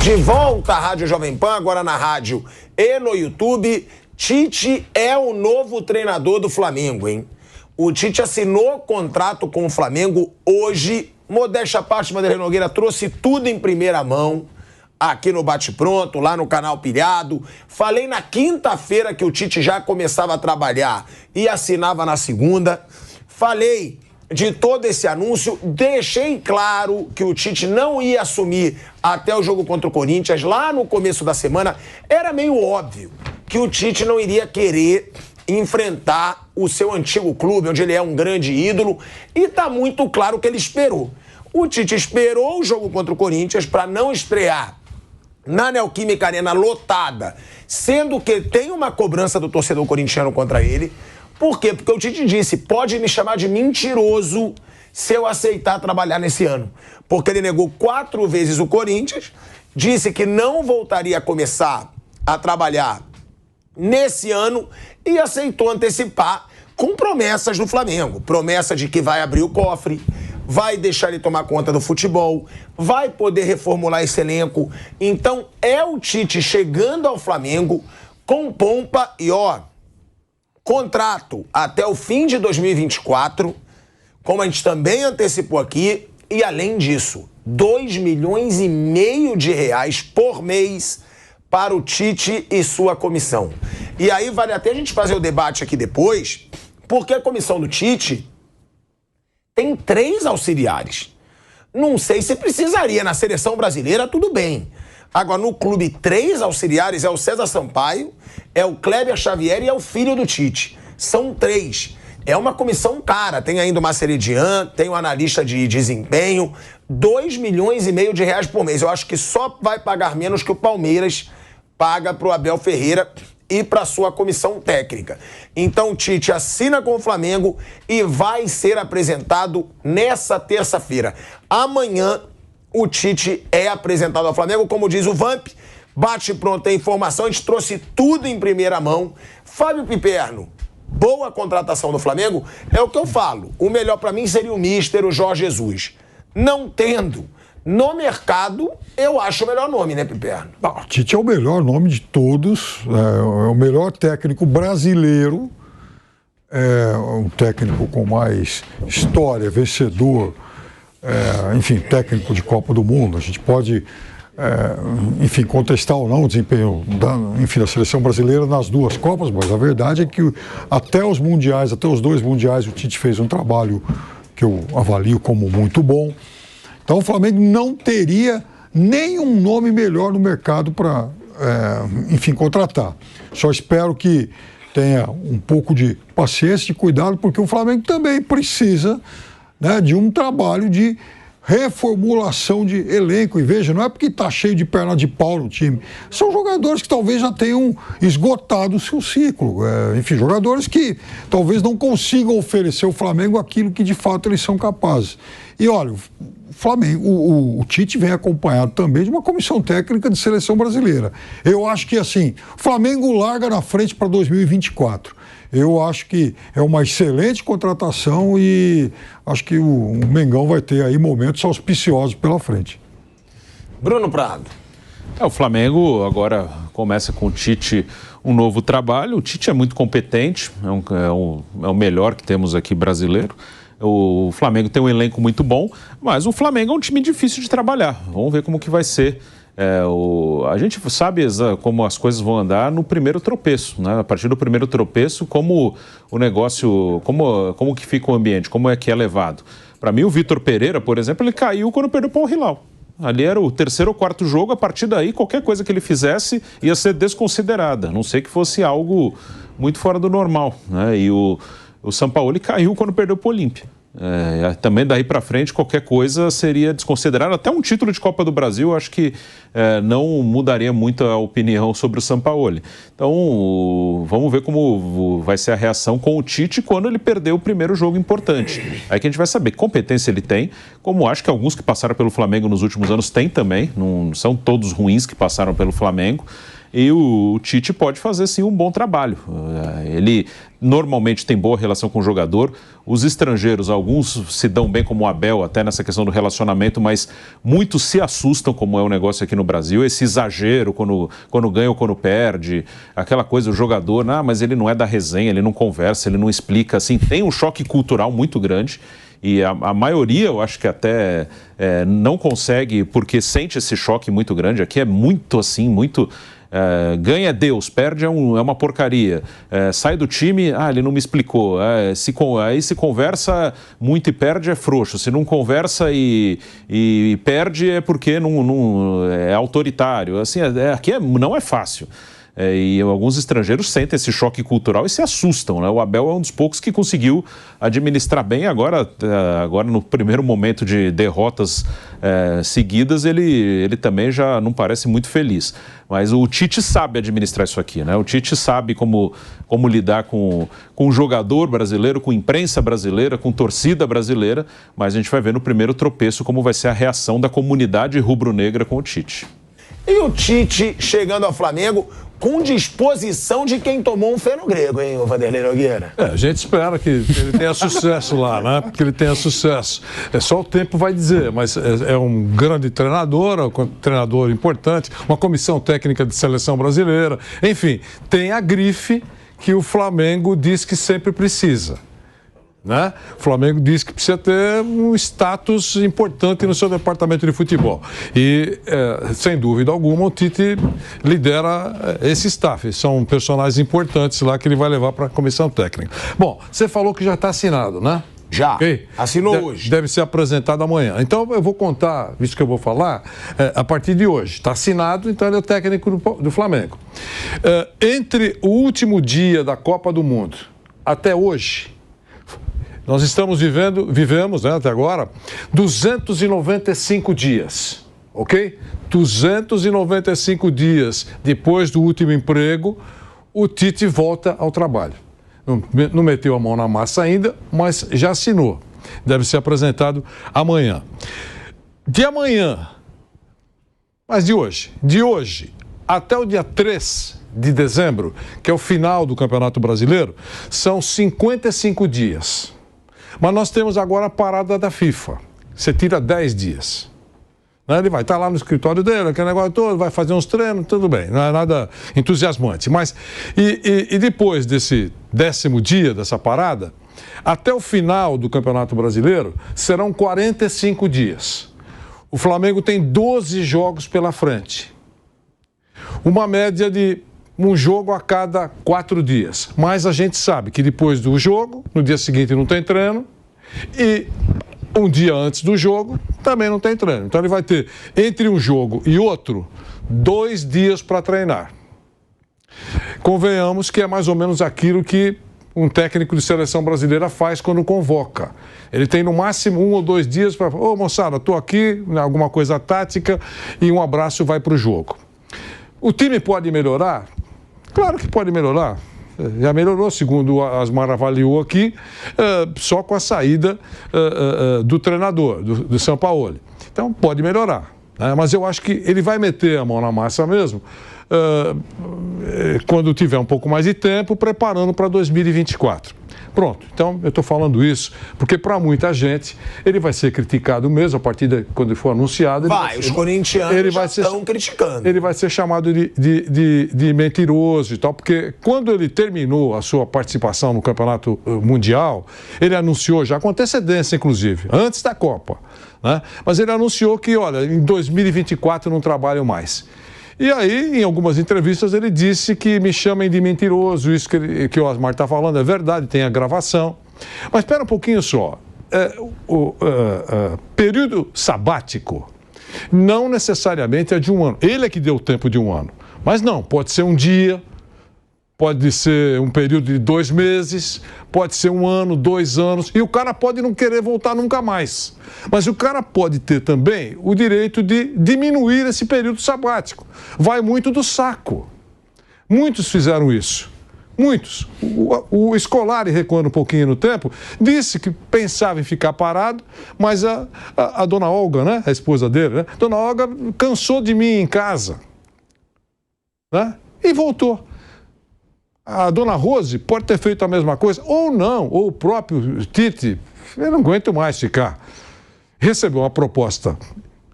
De volta à Rádio Jovem Pan, agora na rádio e no YouTube. Tite é o novo treinador do Flamengo, hein? O Tite assinou contrato com o Flamengo hoje. Modéstia à parte, Vanderlei Nogueira trouxe tudo em primeira mão aqui no Bate Pronto, lá no canal Pilhado. Falei na quinta-feira que o Tite já começava a trabalhar e assinava na segunda. Falei de todo esse anúncio, deixei claro que o Tite não ia assumir até o jogo contra o Corinthians. Lá no começo da semana, era meio óbvio que o Tite não iria querer enfrentar o seu antigo clube, onde ele é um grande ídolo, e tá muito claro que ele esperou. O Tite esperou o jogo contra o Corinthians para não estrear na Neoquímica Arena lotada, sendo que tem uma cobrança do torcedor corintiano contra ele. Por quê? Porque o Tite disse, pode me chamar de mentiroso se eu aceitar trabalhar nesse ano. Porque ele negou 4 vezes o Corinthians, disse que não voltaria a começar a trabalhar nesse ano e aceitou antecipar com promessas do Flamengo. Promessa de que vai abrir o cofre, vai deixar ele tomar conta do futebol, vai poder reformular esse elenco. Então é o Tite chegando ao Flamengo com pompa e contrato até o fim de 2024, como a gente também antecipou aqui, e além disso, 2,5 milhões de reais por mês para o Tite e sua comissão. E aí vale até a gente fazer o debate aqui depois, porque a comissão do Tite tem 3 auxiliares. Não sei se precisaria na seleção brasileira, tudo bem. Agora, no clube, 3 auxiliares, é o César Sampaio, é o Kleber Xavier e é o filho do Tite. São 3. É uma comissão cara. Tem ainda o Maceredian, tem o analista de desempenho. 2,5 milhões de reais por mês. Eu acho que só vai pagar menos que o Palmeiras paga para o Abel Ferreira e para sua comissão técnica. Então o Tite assina com o Flamengo e vai ser apresentado nessa terça-feira. Amanhã o Tite é apresentado ao Flamengo, como diz o Vamp. Bate Pronto a informação, a gente trouxe tudo em primeira mão. Fábio Piperno, boa contratação do Flamengo, é o que eu falo. O melhor para mim seria o Mister, o Jorge Jesus. Não tendo no mercado, eu acho o melhor nome, né, Piperno? O Tite é o melhor nome de todos, é o melhor técnico brasileiro, é um técnico com mais história, vencedor, enfim, técnico de Copa do Mundo. A gente pode, enfim, contestar ou não o desempenho da seleção brasileira nas 2 Copas, mas a verdade é que até os 2 mundiais, o Tite fez um trabalho que eu avalio como muito bom. Então o Flamengo não teria nenhum nome melhor no mercado para, enfim, contratar. Só espero que tenha um pouco de paciência e cuidado, porque o Flamengo também precisa, né, de um trabalho de reformulação de elenco. E veja, não é porque está cheio de perna de pau no time. São jogadores que talvez já tenham esgotado o seu ciclo. Enfim, jogadores que talvez não consigam oferecer ao Flamengo aquilo que de fato eles são capazes. E olha, o Flamengo, o Tite vem acompanhado também de uma comissão técnica de seleção brasileira. Eu acho que, assim, o Flamengo larga na frente para 2024. Eu acho que é uma excelente contratação e acho que o Mengão vai ter aí momentos auspiciosos pela frente. Bruno Prado. O Flamengo agora começa com o Tite um novo trabalho. O Tite é muito competente, é o melhor que temos aqui brasileiro. O Flamengo tem um elenco muito bom, mas o Flamengo é um time difícil de trabalhar. Vamos ver como que vai ser. A gente sabe como as coisas vão andar no primeiro tropeço, né? A partir do primeiro tropeço, como o negócio, como que fica o ambiente, como é que é levado. Para mim, o Vitor Pereira, por exemplo, ele caiu quando perdeu para o Hilal. Ali era o 3º ou 4º jogo, a partir daí qualquer coisa que ele fizesse ia ser desconsiderada, a não ser que fosse algo muito fora do normal, né? E o Sampaoli caiu quando perdeu para o Olímpia. Também daí para frente qualquer coisa seria desconsiderada. Até um título de Copa do Brasil acho que não mudaria muito a opinião sobre o Sampaoli. Então vamos ver como vai ser a reação com o Tite quando ele perder o primeiro jogo importante. Aí que a gente vai saber que competência ele tem, como acho que alguns que passaram pelo Flamengo nos últimos anos têm também, não são todos ruins que passaram pelo Flamengo. e o Tite pode fazer sim um bom trabalho. Ele normalmente tem boa relação com o jogador. Os estrangeiros, alguns se dão bem como o Abel, até nessa questão do relacionamento, mas muitos se assustam, como é o negócio aqui no Brasil, esse exagero quando ganha ou quando perde, aquela coisa, o jogador, mas ele não é da resenha, ele não conversa, ele não explica, assim, tem um choque cultural muito grande. E a maioria, eu acho que até não consegue, porque sente esse choque muito grande. Aqui é muito assim, muito... ganha Deus, perde é uma porcaria. Sai do time, ele não me explicou. Aí se conversa muito e perde é frouxo. Se não conversa e perde é porque não é autoritário. Assim, aqui não é fácil. E alguns estrangeiros sentem esse choque cultural e se assustam, né? O Abel é um dos poucos que conseguiu administrar bem. Agora no primeiro momento de derrotas seguidas, ele também já não parece muito feliz. Mas o Tite sabe administrar isso aqui, né? O Tite sabe como lidar com o jogador brasileiro, com a imprensa brasileira, com torcida brasileira. Mas a gente vai ver no primeiro tropeço como vai ser a reação da comunidade rubro-negra com o Tite. E o Tite chegando ao Flamengo com disposição de quem tomou um feno grego, hein, o Vanderlei Nogueira? A gente espera que ele tenha sucesso lá, né? Que ele tenha sucesso. Só o tempo vai dizer, mas é um grande treinador, um treinador importante, uma comissão técnica de seleção brasileira. Enfim, tem a grife que o Flamengo diz que sempre precisa. Né? O Flamengo diz que precisa ter um status importante no seu departamento de futebol. E, sem dúvida alguma, o Tite lidera esse staff. São personagens importantes lá que ele vai levar para a comissão técnica. Bom, você falou que já está assinado, né? Já. Okay? Assinou hoje. Deve ser apresentado amanhã. Então, eu vou contar, visto que eu vou falar, a partir de hoje. Está assinado, então ele é o técnico do Flamengo. Entre o último dia da Copa do Mundo até hoje, nós vivemos, né, até agora, 295 dias, ok? 295 dias depois do último emprego, o Tite volta ao trabalho. Não meteu a mão na massa ainda, mas já assinou. Deve ser apresentado amanhã. De amanhã, mas de hoje até o dia 3 de dezembro, que é o final do Campeonato Brasileiro, são 55 dias. Mas nós temos agora a parada da FIFA. Você tira 10 dias. Ele vai estar lá no escritório dele, aquele negócio todo, vai fazer uns treinos, tudo bem. Não é nada entusiasmante. Mas, e depois desse 10º dia dessa parada, até o final do Campeonato Brasileiro, serão 45 dias. O Flamengo tem 12 jogos pela frente. Uma média de um jogo a cada 4 dias. Mas a gente sabe que depois do jogo, no dia seguinte não tem treino, e um dia antes do jogo também não tem treino. Então ele vai ter, entre um jogo e outro, 2 dias para treinar. Convenhamos que é mais ou menos aquilo que um técnico de seleção brasileira faz quando convoca. Ele tem no máximo 1 ou 2 dias para... Ô, moçada, estou aqui, alguma coisa tática, e um abraço, vai para o jogo. O time pode melhorar? Claro que pode melhorar. Já melhorou, segundo o Asmar avaliou aqui, só com a saída do treinador, do Sampaoli. Então, pode melhorar. Né? Mas eu acho que ele vai meter a mão na massa mesmo quando tiver um pouco mais de tempo, preparando para 2024. Pronto, então eu estou falando isso porque para muita gente ele vai ser criticado mesmo a partir de quando for anunciado. Os corintianos já estão criticando. Ele vai ser chamado de mentiroso e tal, porque quando ele terminou a sua participação no Campeonato Mundial, ele anunciou já com antecedência, inclusive, antes da Copa, né? Mas ele anunciou que, olha, em 2024 não trabalho mais. E aí, em algumas entrevistas, ele disse que me chamem de mentiroso, isso que o Asmar está falando é verdade, tem a gravação. Mas espera um pouquinho só. O período sabático não necessariamente é de um ano. Ele é que deu o tempo de um ano. Mas não, pode ser um dia, pode ser um período de 2 meses, pode ser 1 ano, 2 anos, e o cara pode não querer voltar nunca mais. Mas o cara pode ter também o direito de diminuir esse período sabático. Vai muito do saco. Muitos fizeram isso. Muitos. O Scolari, recuando um pouquinho no tempo, disse que pensava em ficar parado, mas a dona Olga, né, a esposa dele, né, dona Olga cansou de mim em casa. né? E voltou. A dona Rose pode ter feito a mesma coisa, ou não, ou o próprio Tite, eu não aguento mais ficar. Recebeu uma proposta,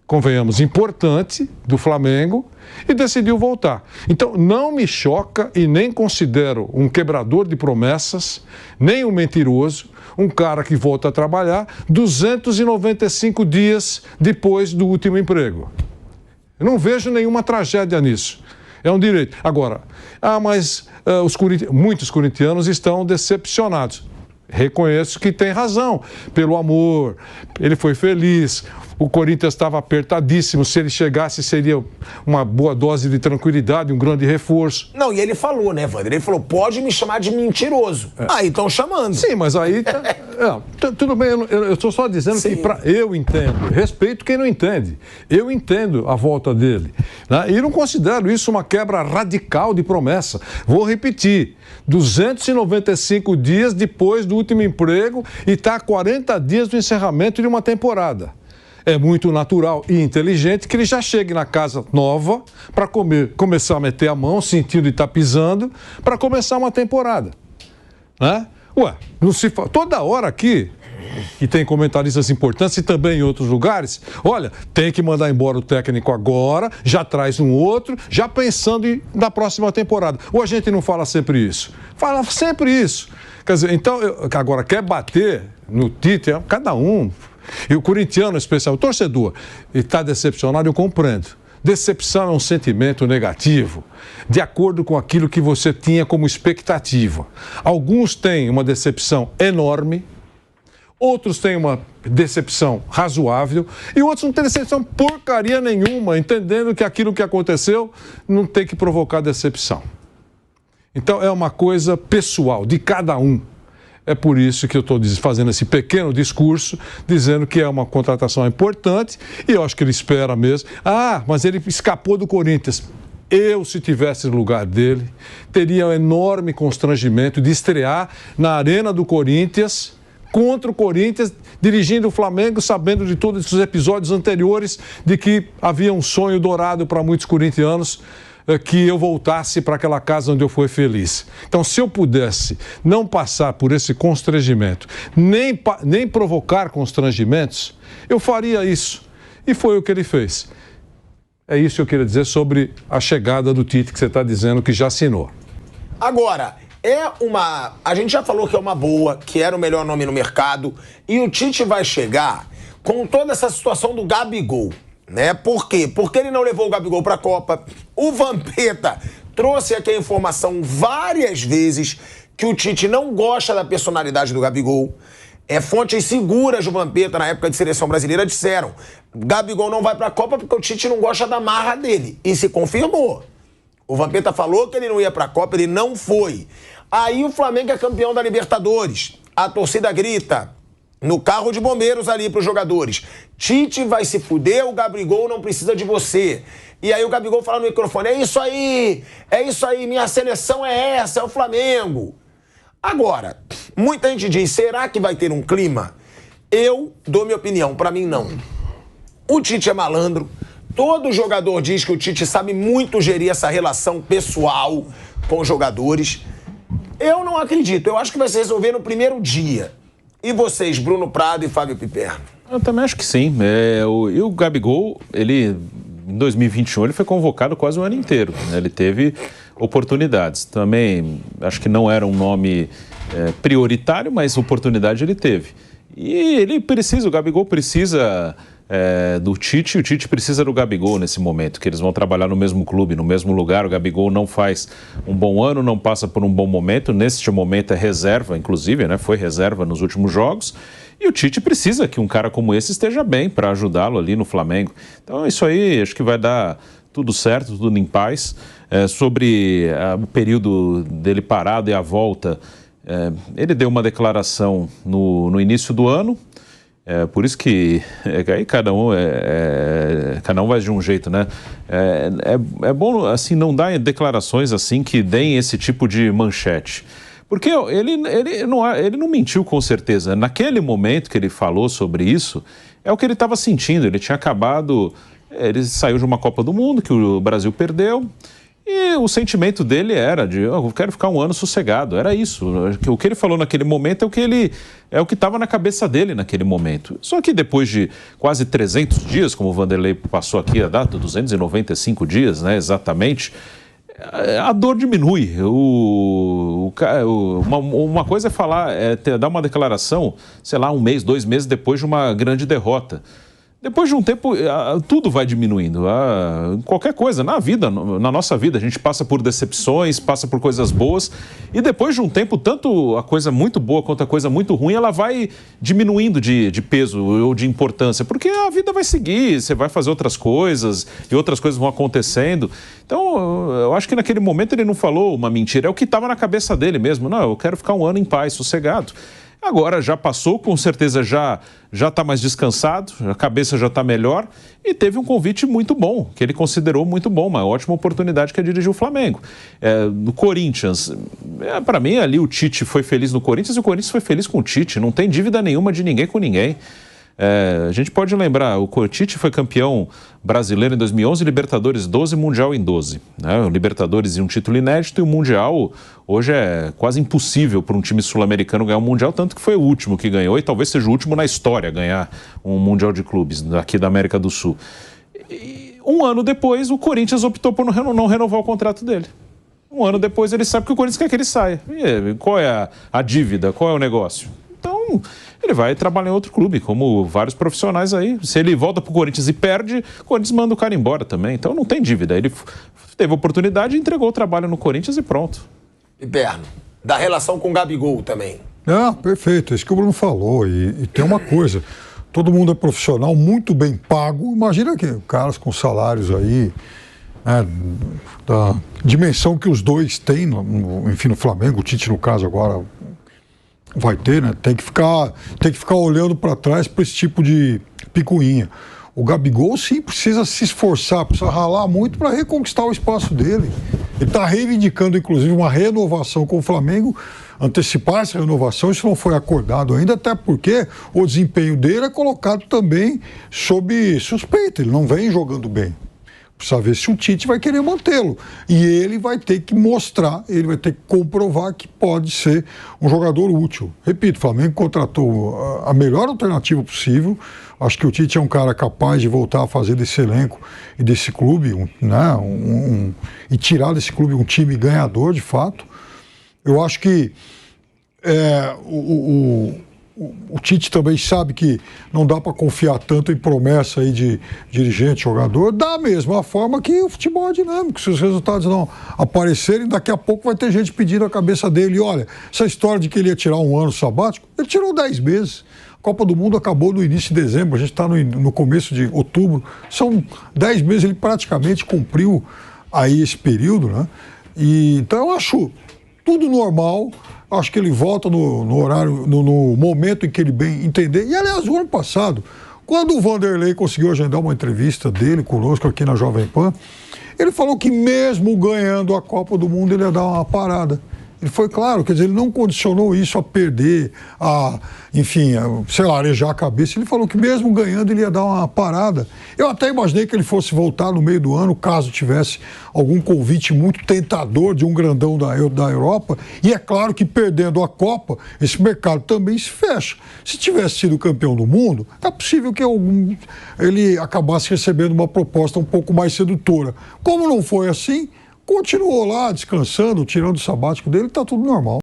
convenhamos, importante do Flamengo e decidiu voltar. Então, não me choca e nem considero um quebrador de promessas, nem um mentiroso, um cara que volta a trabalhar 295 dias depois do último emprego. Eu não vejo nenhuma tragédia nisso. É um direito. Agora, mas muitos corintianos estão decepcionados. Reconheço que tem razão, pelo amor, ele foi feliz, o Corinthians estava apertadíssimo, se ele chegasse seria uma boa dose de tranquilidade, um grande reforço. Não, e ele falou, né, Wander? Ele falou, pode me chamar de mentiroso. Aí estão chamando. Sim, mas aí, tudo bem, eu estou só dizendo que eu entendo, respeito quem não entende, eu entendo a volta dele, né? E não considero isso uma quebra radical de promessa. Vou repetir, 295 dias depois do último emprego e está a 40 dias do encerramento de uma temporada. É muito natural e inteligente que ele já chegue na casa nova para começar a meter a mão, sentindo e estar pisando, para começar uma temporada. Né? Não se fala. Toda hora aqui, que tem comentaristas importantes e também em outros lugares, olha, tem que mandar embora o técnico agora, já traz um outro, já pensando na próxima temporada. Ou a gente não fala sempre isso? Fala sempre isso. Quer dizer, então, agora, quer bater no Tite, cada um. E o corintiano, especial, o torcedor, está decepcionado, eu compreendo. Decepção é um sentimento negativo, de acordo com aquilo que você tinha como expectativa. Alguns têm uma decepção enorme, outros têm uma decepção razoável e outros não têm decepção porcaria nenhuma, entendendo que aquilo que aconteceu não tem que provocar decepção. Então é uma coisa pessoal, de cada um. É por isso que eu estou fazendo esse pequeno discurso, dizendo que é uma contratação importante e eu acho que ele espera mesmo. Mas ele escapou do Corinthians. Eu, se tivesse no lugar dele, teria um enorme constrangimento de estrear na Arena do Corinthians, contra o Corinthians, dirigindo o Flamengo, sabendo de todos os episódios anteriores de que havia um sonho dourado para muitos corintianos, que eu voltasse para aquela casa onde eu fui feliz. Então, se eu pudesse não passar por esse constrangimento, nem provocar constrangimentos, eu faria isso. E foi o que ele fez. É isso que eu queria dizer sobre a chegada do Tite, que você está dizendo que já assinou. Agora, a gente já falou que é uma boa, que era o melhor nome no mercado, e o Tite vai chegar com toda essa situação do Gabigol. Né? Por quê? Porque ele não levou o Gabigol para a Copa. O Vampeta trouxe aqui a informação várias vezes que o Tite não gosta da personalidade do Gabigol. Fontes seguras do Vampeta na época de seleção brasileira disseram: Gabigol não vai para a Copa porque o Tite não gosta da marra dele. E se confirmou. O Vampeta falou que ele não ia para a Copa, ele não foi. Aí o Flamengo é campeão da Libertadores. A torcida grita no carro de bombeiros ali para os jogadores: Tite vai se fuder, o Gabigol não precisa de você. E aí o Gabigol fala no microfone: é isso aí, minha seleção é essa, é o Flamengo. Agora, muita gente diz, será que vai ter um clima? Eu dou minha opinião, para mim não. O Tite é malandro, todo jogador diz que o Tite sabe muito gerir essa relação pessoal com os jogadores. Eu não acredito, eu acho que vai se resolver no primeiro dia. E vocês, Bruno Prado e Fábio Piperno? Eu também acho que sim. E o Gabigol, em 2021, ele foi convocado quase o ano inteiro. Né? Ele teve oportunidades. Também acho que não era um nome prioritário, mas oportunidade ele teve. E o Gabigol precisa do Tite, e o Tite precisa do Gabigol nesse momento, que eles vão trabalhar no mesmo clube, no mesmo lugar. O Gabigol não faz um bom ano, não passa por um bom momento, neste momento é reserva, inclusive, né? Foi reserva nos últimos jogos, e o Tite precisa que um cara como esse esteja bem para ajudá-lo ali no Flamengo. Então isso aí, acho que vai dar tudo certo, tudo em paz. Sobre o período dele parado e a volta, ele deu uma declaração no início do ano. Por isso que aí cada um vai de um jeito, né? É bom, assim, não dar declarações assim que deem esse tipo de manchete. Porque ele não mentiu com certeza. Naquele momento que ele falou sobre isso, é o que ele estava sentindo. Ele tinha acabado... Ele saiu de uma Copa do Mundo que o Brasil perdeu E o sentimento dele era de, eu quero ficar um ano sossegado, era isso. O que ele falou naquele momento é o que estava na cabeça dele naquele momento. Só que depois de quase 300 dias, como o Vanderlei passou aqui a data, 295 dias, né, exatamente, a dor diminui. Uma coisa é falar, dar uma declaração, sei lá, 1 mês, 2 meses depois de uma grande derrota. Depois de um tempo, tudo vai diminuindo. Qualquer coisa, na vida, na nossa vida, a gente passa por decepções, passa por coisas boas, e depois de um tempo, tanto a coisa muito boa quanto a coisa muito ruim, ela vai diminuindo de peso ou de importância, porque a vida vai seguir, você vai fazer outras coisas, e outras coisas vão acontecendo. Então, eu acho que naquele momento ele não falou uma mentira, é o que estava na cabeça dele mesmo. Não, eu quero ficar um ano em paz, sossegado. Agora já passou, com certeza já está mais descansado, a cabeça já está melhor e teve um convite muito bom, que ele considerou muito bom, uma ótima oportunidade que é dirigir o Flamengo. No Corinthians, para mim ali o Tite foi feliz no Corinthians e o Corinthians foi feliz com o Tite, não tem dívida nenhuma de ninguém com ninguém. A gente pode lembrar, o Tite foi campeão brasileiro em 2011, Libertadores 12, Mundial em 12. Né? O Libertadores e um título inédito e o Mundial hoje é quase impossível para um time sul-americano ganhar um Mundial, tanto que foi o último que ganhou e talvez seja o último na história a ganhar um Mundial de Clubes aqui da América do Sul. E um ano depois, o Corinthians optou por não renovar o contrato dele. Um ano depois ele sabe que o Corinthians quer que ele saia. E qual é a dívida? Qual é o negócio? Então, ele vai trabalhar em outro clube, como vários profissionais aí. Se ele volta para o Corinthians e perde, o Corinthians manda o cara embora também. Então, não tem dívida. Ele teve oportunidade e entregou o trabalho no Corinthians e pronto. E Perno, da relação com o Gabigol também. Perfeito. É isso que o Bruno falou. E tem uma coisa. Todo mundo é profissional, muito bem pago. Imagina que caras com salários aí, da dimensão que os dois têm, enfim, no Flamengo, o Tite, no caso, agora vai ter, né? Tem que ficar olhando para trás para esse tipo de picuinha. O Gabigol, sim, precisa se esforçar, precisa ralar muito para reconquistar o espaço dele. Ele está reivindicando, inclusive, uma renovação com o Flamengo, antecipar essa renovação, isso não foi acordado ainda, até porque o desempenho dele é colocado também sob suspeita, ele não vem jogando bem. Precisa ver se o Tite vai querer mantê-lo. E ele vai ter que mostrar, ele vai ter que comprovar que pode ser um jogador útil. Repito, o Flamengo contratou a melhor alternativa possível. Acho que o Tite é um cara capaz de voltar a fazer desse elenco e desse clube, e tirar desse clube um time ganhador, de fato. Eu acho que o Tite também sabe que não dá para confiar tanto em promessa aí de dirigente, jogador, da mesma forma que o futebol é dinâmico. Se os resultados não aparecerem, daqui a pouco vai ter gente pedindo a cabeça dele. E olha, essa história de que ele ia tirar um ano sabático, ele tirou 10 meses. A Copa do Mundo acabou no início de dezembro, a gente está no começo de outubro. São 10 meses, ele praticamente cumpriu aí esse período, né? Então eu acho tudo normal. Acho que ele volta no horário, no momento em que ele bem entender. E, aliás, no ano passado, quando o Vanderlei conseguiu agendar uma entrevista dele conosco aqui na Jovem Pan, ele falou que mesmo ganhando a Copa do Mundo, ele ia dar uma parada. Ele foi claro, quer dizer, ele não condicionou isso a perder, arejar a cabeça. Ele falou que mesmo ganhando ele ia dar uma parada. Eu até imaginei que ele fosse voltar no meio do ano, caso tivesse algum convite muito tentador de um grandão da Europa. E é claro que perdendo a Copa, esse mercado também se fecha. Se tivesse sido campeão do mundo, é possível que ele acabasse recebendo uma proposta um pouco mais sedutora. Como não foi assim, continuou lá descansando, tirando o sabático dele, está tudo normal.